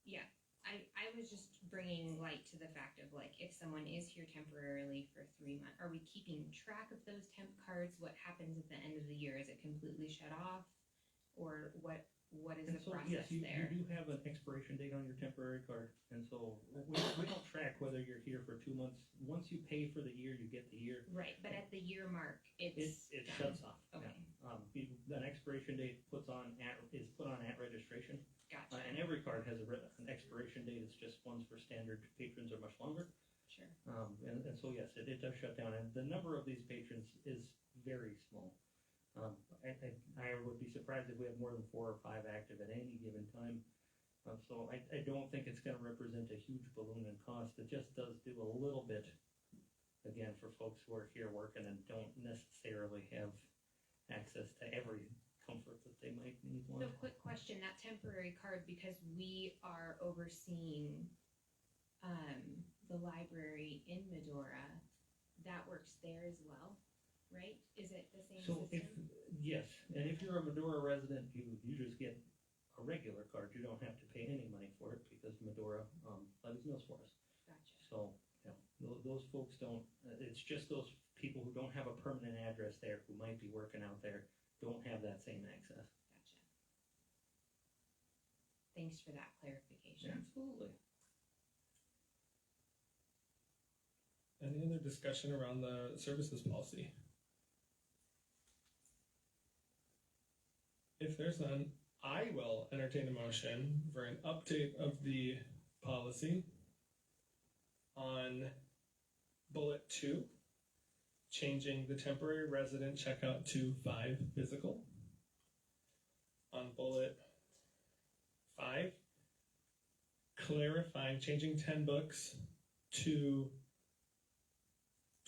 Yeah, I was just bringing light to the fact of if someone is here temporarily for 3 months, are we keeping track of those temp cards? What happens at the end of the year? Is it completely shut off? Or what is And the so, process yes, you there? do have an expiration date on your temporary card, and so we don't track whether you're here for 2 months. Once you pay for the year, you get the year. Right, but at the year mark, It it's done. shuts off. Okay, An expiration date is put on at registration, gotcha, and every card has an expiration date. It's just ones for standard patrons are much longer. sure. And so yes, it does shut down, and the number of these patrons is very small. I would be surprised if we have more than 4 or 5 active at any given time. So I don't think it's gonna represent a huge balloon in cost. It just does do a little bit, again, for folks who are here working and don't necessarily have access to every comfort that they might need one. So quick question, that temporary card, because we are overseeing, the library in Medora, that works there as well, right? Is it the same So system? yes, and if you're a Medora resident, you just get a regular card. You don't have to pay any money for it because Medora levies mills for us. Gotcha, So, those folks don't, it's just those people who don't have a permanent address there, who might be working out there, don't have that same access. gotcha. Thanks for that clarification. Absolutely. Any other discussion around the services policy? If there's none, I will entertain a motion for an update of the policy on bullet 2, changing the temporary resident checkout to 5 physical. On bullet 5, clarifying, changing 10 books to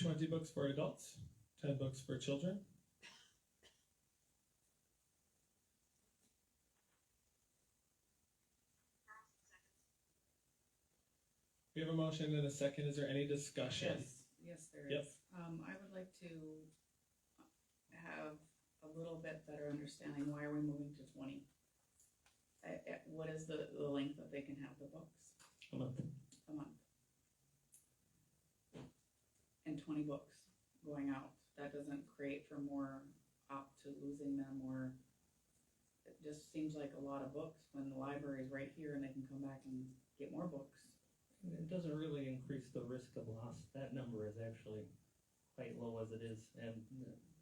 20 books for adults, 10 books for children. We have a motion and a second. Is there any discussion? Yes, there Yep. is. I would like to have a little bit better understanding, why are we moving to 20? What is the length that they can have the books? A month. A month. And 20 books going out, that doesn't create for more opt to losing them, or it just seems like a lot of books when the library is right here and they can come back and get more books. It doesn't really increase the risk of loss. That number is actually quite low as it is, and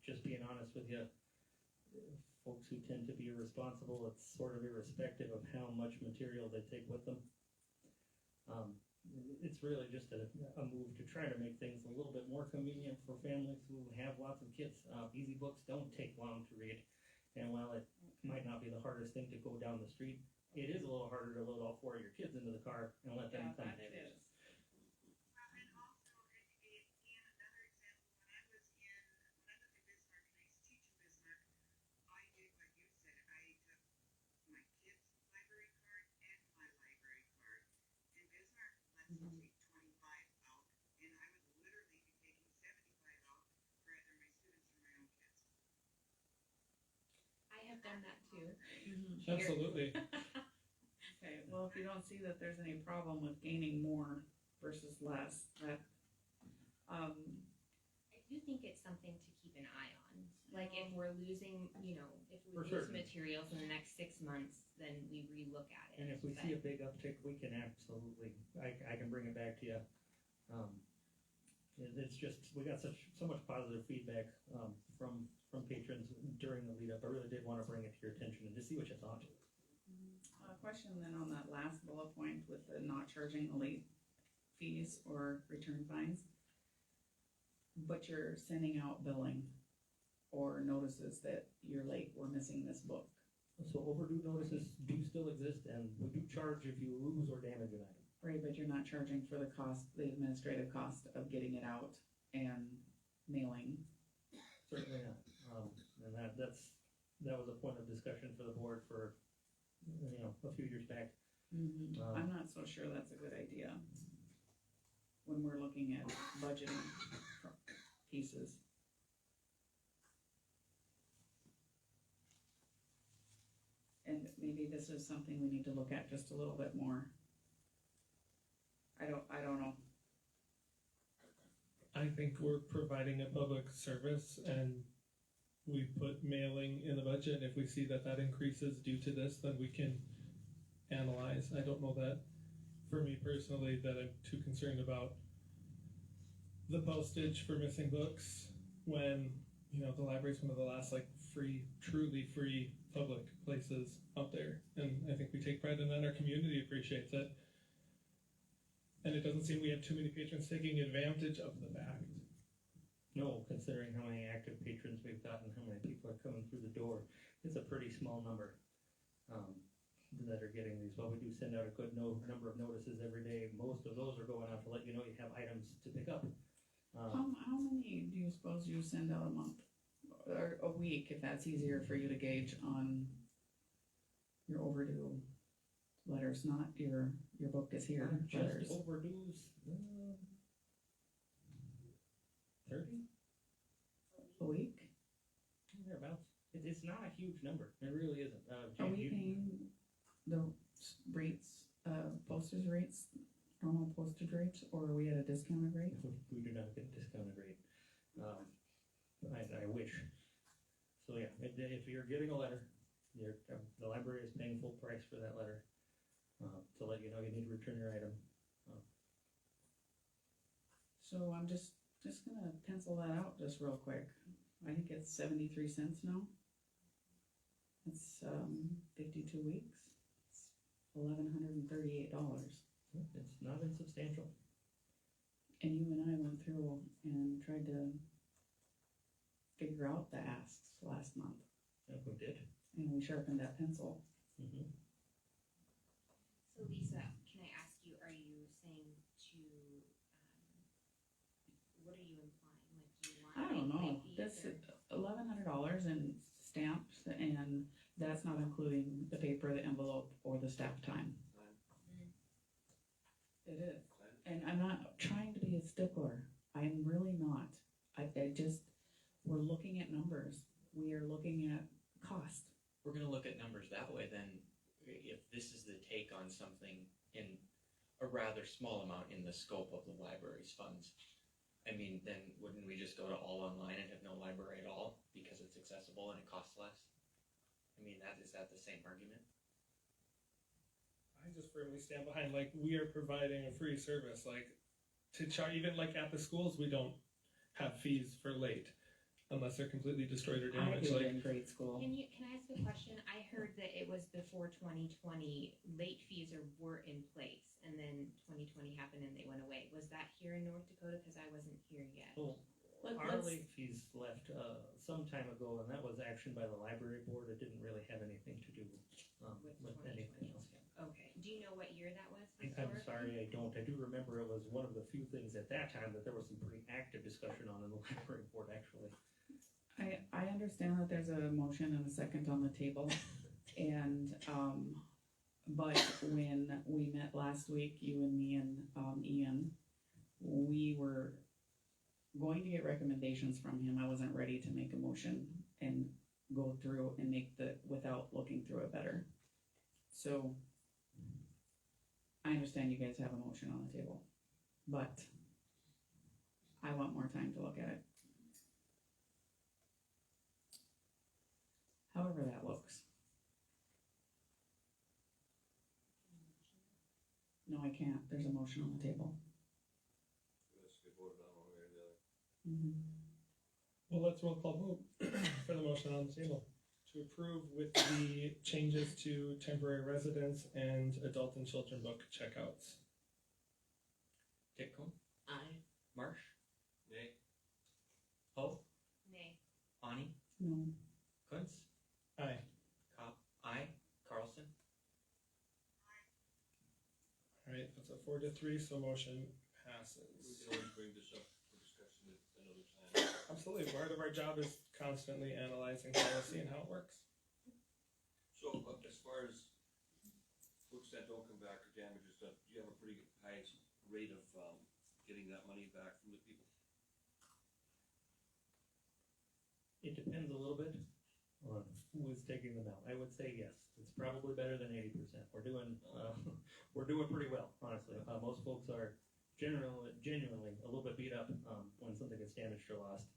just being honest with you, folks who tend to be irresponsible, it's sort of irrespective of how much material they take with them. It's really just a move to try to make things a little bit more convenient for families who have lots of kids. Easy books don't take long to read, and while it might not be the hardest thing to go down the street, it is a little harder to load all 4 of your kids into the car and let them come. It is. Well, and also, again, another example, when I lived in Bismarck and I used to teach in Bismarck, I did what you said. I took my kid's library card and my library card. In Bismarck, lets you take 25 out, and I would literally be taking 75 out for either my students or my own kids. I have done that too. Absolutely. Okay, well, if you don't see that there's any problem with gaining more versus less, that, I do think it's something to keep an eye on. Like if we're losing, if we For lose certain. materials in the next 6 months, then we relook at it. And if we But- see a big uptick, we can absolutely, I can bring it back to you. It's just, we got so much positive feedback, from patrons during the lead up. I really did want to bring it to your attention and just see what you thought. a question then on that last bullet point with the not charging the late fees or return fines. But you're sending out billing or notices that you're late, we're missing this book. So overdue notices do still exist, and we do charge if you lose or damage an item. Right, but you're not charging for the cost, the administrative cost of getting it out and mailing. Certainly not. And that was a point of discussion for the board for, a few years back. I'm not so sure that's a good idea when we're looking at budgeting pieces. And maybe this is something we need to look at just a little bit more. I don't know. I think we're providing a public service, and we put mailing in the budget, and if we see that that increases due to this, then we can analyze. I don't know that, for me personally, that I'm too concerned about the postage for missing books when, you know, the library's one of the last, like, free, truly free public places out there. And I think we take pride in that, and our community appreciates it. And it doesn't seem we have too many patrons taking advantage of the fact. No, considering how many active patrons we've got and how many people are coming through the door, it's a pretty small number that are getting these. Well, we do send out a good number of notices every day. Most of those are going out to let you know you have items to pick up. How many do you suppose you send out a month? Or a week, if that's easier for you to gauge on your overdue letters, not your book is here letters. Just overdues, 30? A week? Thereabouts. It's not a huge number. It really isn't. Are we paying the rates, postage rates, normal postage rates, or are we at a discounted rate? We do not get a discounted rate. I wish. So yeah, if you're getting a letter, the library is paying full price for that letter to let you know you need to return your item. So I'm just gonna pencil that out just real quick. I think it's 73 cents now. It's 52 weeks. It's $1,138. It's not insubstantial. And you and I went through and tried to figure out the asks last month, Yeah, we did. and we sharpened that pencil. Mm-hmm. So Lisa, can I ask you, are you saying to, what are you implying? Like, do you want? I don't know, late fees that's or- $1,100 in stamps, and that's not including the paper, the envelope, or the staff time. It is, and I'm not trying to be a stickler, I'm really not. I just, we're looking at numbers, we are looking at cost. We're gonna look at numbers that way then, if this is the take on something in a rather small amount in the scope of the library's funds. I mean, then wouldn't we just go to all online and have no library at all because it's accessible and it costs less? I mean, is that the same argument? I just firmly stand behind, like, we are providing a free service, like, to charge, even like at the schools, we don't have fees for late unless they're completely destroyed or I damaged, did like, in grade school. Can I ask a question? I heard that it was before 2020, late fees were in place, and then 2020 happened and they went away. Was that here in North Dakota? Because I wasn't here yet. Well, our late fees left some time ago, and that was action by the library board. It didn't really have anything to do with anything else. Okay. Do you know what year that was? I'm sorry, I don't. I do remember it was one of the few things at that time that there was some pretty active discussion on in the library board, actually. I understand that there's a motion and a second on the table, and, but when we met last week, you and me and, Ian, we were going to get recommendations from him. I wasn't ready to make a motion and go through and make without looking through it better. So, I understand you guys have a motion on the table, but I want more time to look at it. However that looks. No, I can't. There's a motion on the table. Let's get voted on one way or the other. well, let's roll call vote for the motion on the table to approve with the changes to temporary residence and adult and children book checkouts. Titcomb? Aye. Marsh? Nay? Ho? Nay. Ani? No. Kuntz? Aye. Cop? Aye. Carlson? Alright, that's a 4-3, so motion We passes. can always bring this up for discussion at another time. Absolutely, part of our job is constantly analyzing policy and how it works. So, as far as books that don't come back or damages, do you have a pretty high rate of, getting that money back from the people? It depends a little bit on who is taking them out. I would say yes. It's probably better than 80%. We're doing pretty well, honestly. Most folks are genuinely a little bit beat up when something gets damaged or lost,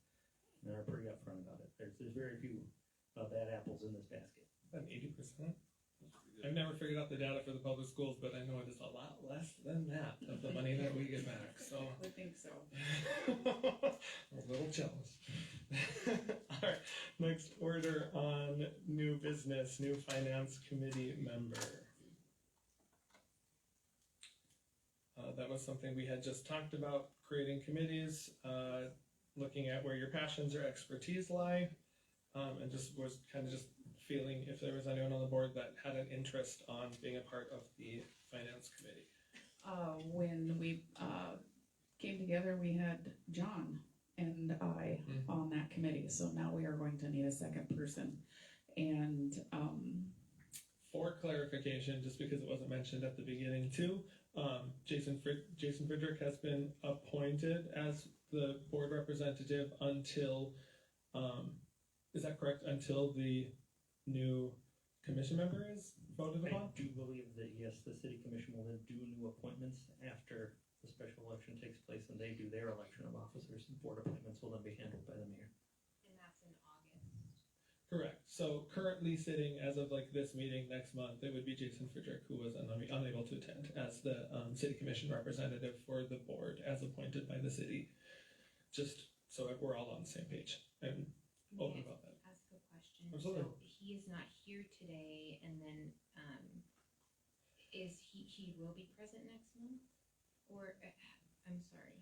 and are pretty upfront about it. There's very few bad apples in this basket. About 80%. That's pretty good. I've never figured out the data for the public schools, but I know it is a lot less than that of the money that we get back. So I think so. a little jealous. All right, next order on new business, new finance committee member. That was something we had just talked about, creating committees, looking at where your passions or expertise lie, and just was kind of just feeling if there was anyone on the board that had an interest on being a part of the finance committee. When we came together, we had John and I on that committee, so now we are going to need a second person. And For clarification, just because it wasn't mentioned at the beginning too, Jason Friedrich has been appointed as the board representative until, is that correct? Until the new commission member is voted I upon? do believe that, yes, the city commission will then do new appointments after the special election takes place and they do their election of officers. And board appointments will then be handled by the mayor. And that's in August. Correct. So currently sitting as of like this meeting next month, it would be Jason Friedrich who was unable to attend as the city commission representative for the board as appointed by the city. Just so that we're all on the same page and open about that. Ask a question. Absolutely. So he is not here today, and then is he will be present next month, or I'm sorry.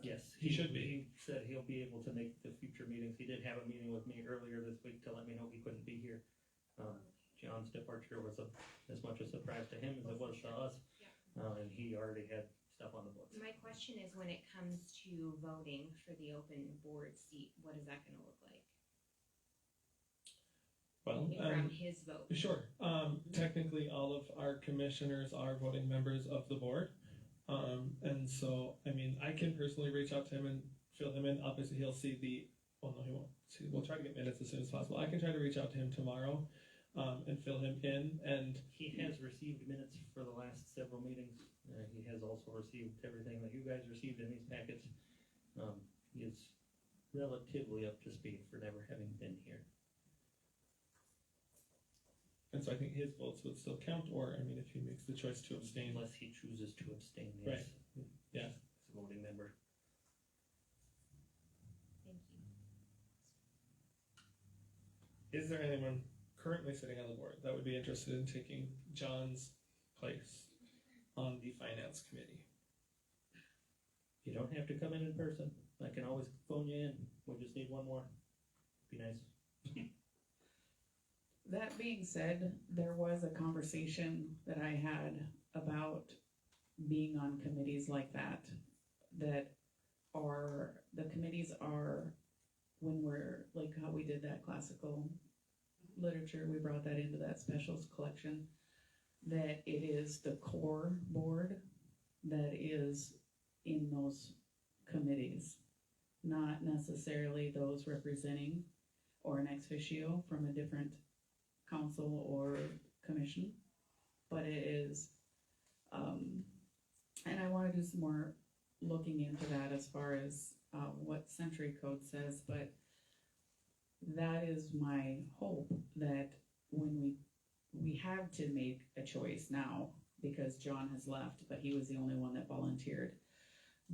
Yes, he should be. He said he'll be able to make the future meetings. He did have a meeting with me earlier this week to let me know he couldn't be here. John's departure was as much a surprise to him as it was to us, and he already had stuff on the books. My question is, when it comes to voting for the open board seat, what is that going to look like? Well, From his vote. sure. Technically, all of our commissioners are voting members of the board. And so, I mean, I can personally reach out to him and fill him in. Obviously, he'll see well, no, he won't see. We'll try to get minutes as soon as possible. I can try to reach out to him tomorrow and fill him in. And He has received minutes for the last several meetings. He has also received everything that you guys received in these packets. He is relatively up to speed for never having been here. And so I think his votes would still count, or, I mean, if he makes the choice to abstain. Unless he chooses to abstain, Right. yes. Yeah. As a voting member. Thank you. Is there anyone currently sitting on the board that would be interested in taking John's place on the finance committee? You don't have to come in person. I can always phone you in. We just need one more. Be nice. that being said, there was a conversation that I had about being on committees like that are, the committees are, when we're, like how we did that classical literature, we brought that into that specials collection, that it is the core board that is in those committees, not necessarily those representing or an ex officio from a different council or commission, but it is, and I want to do some more looking into that as far as what Century Code says, but that is my hope that when we have to make a choice now, because John has left, but he was the only one that volunteered.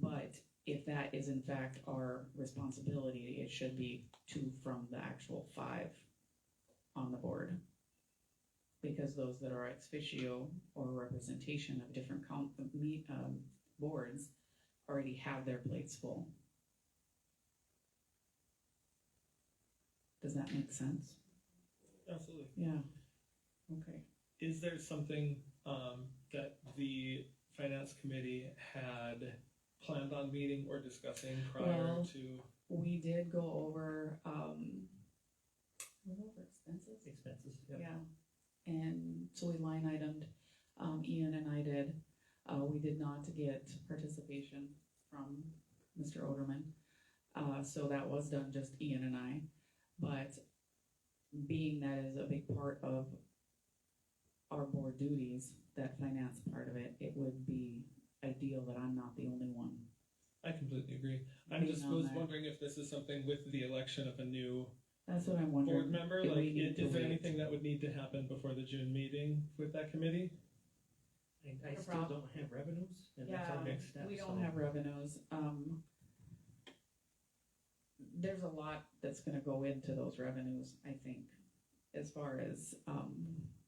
But if that is in fact our responsibility, it should be 2 from the actual 5 on the board. Because those that are ex officio or representation of different boards already have their plates full. Does that make sense? Absolutely. Yeah. Okay. Is there something that the finance committee had planned on meeting or discussing prior Well, to? We did go over, expenses? Expenses, yep. Yeah, and so we line itemed, Ian and I did, we did not get participation from Mr. Oderman. So that was done just Ian and I, but being that is a big part of our board duties, that finance part of it, it would be ideal that I'm not the only one I completely agree. I'm Being just on was that. wondering if this is something with the election of a new That's what I'm wondering. board member, Do we like, need to is there wait? anything that would need to happen before the June meeting with that committee? I No still problem. don't have revenues, and that's our Yeah, next step. we don't so- have revenues. There's a lot that's gonna go into those revenues, I think, as far as,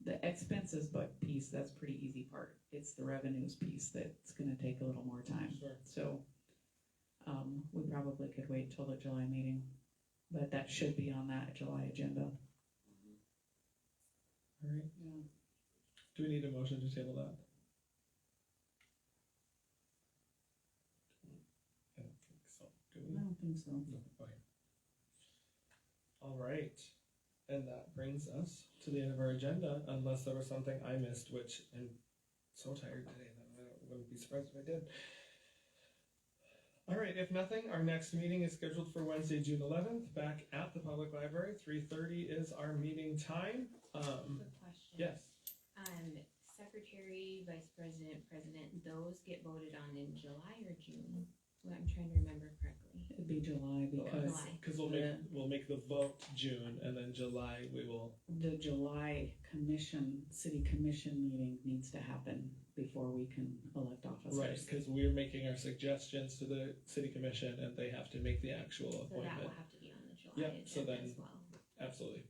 the expenses but piece, that's pretty easy part. It's the revenues piece that's gonna take a little more time. Sure. So, we probably could wait till the July meeting, but that should be on that July agenda. All right. Yeah. Do we need a motion to table that? I don't think so. Do we? I don't think so. No. Okay. All right. And that brings us to the end of our agenda, unless there was something I missed, which I'm so tired today that I wouldn't be surprised if I did. All right, if nothing, our next meeting is scheduled for Wednesday, June 11th, back at the public library. 3:30 is our meeting time. Quick question. Yes. Secretary, vice president, president, those get voted on in July or June? Well, I'm trying to remember correctly. It'd be July because July. Because we'll make the vote June, and then July we will. the July city commission meeting needs to happen before we can elect officers. Right, because we're making our suggestions to the city commission, and they have to make the actual So that appointment. will have to be on the July Yep, so agenda then- as well. Absolutely.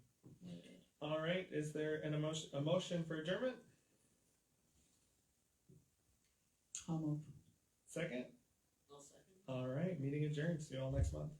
Noted. All right, is there a motion for adjournment? I'll move. Second? All right, meeting adjourned. See you all next month.